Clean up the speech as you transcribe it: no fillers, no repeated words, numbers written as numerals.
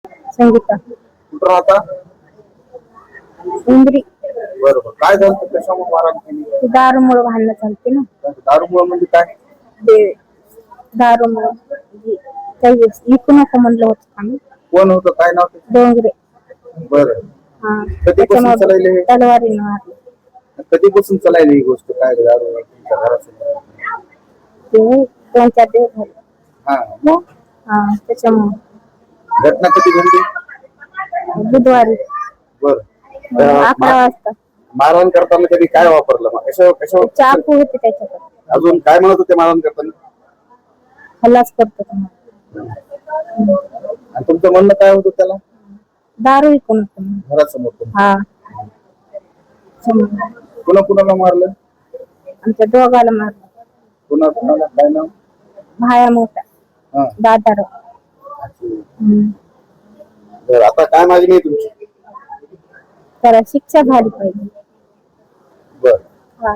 संगीता कुठं राहता? उमरी. बरोबर. काय झालं कशामुळे मारहाण केली? दारूमुळे भांडणं चालते ना. दारूमुळे म्हणजे काय? ते दारूमुळे काही इकू नको म्हणलं होतं आम्ही. कोण होतं? काय नाव त्याचं? डोंगरे. बरं. हा कधीपासून चालले हे? तलवारीनं मारलं. कधीपासून चालली ही गोष्ट? काय दारू तुमच्या घरासमोर? ते 2-4 दिवस झाले. हा. हा त्याच्यामुळे घटना कधी घडली? बुधवारी बरं. 11 वाजता. मारहाण करताना कधी काय वापरलं? मग कशावर चाकू होते त्याच्याकडे. अजून काय म्हणत होते मारहाण करताना? हल्लाच करतो तुम्हाला. आणि तुमचं म्हणणं काय होतं त्याला? दारू विकून घरासमोर? हा. कुणा कुणाला मारलं? आमच्या दोघाला मारलं. कुणा कुणाला? काय नाव? भाया मोठा. हा. दादाराव. बरं. आता काय मागणी आहे तुमची? त्याला शिक्षा झाली पाहिजे. बरं. हा.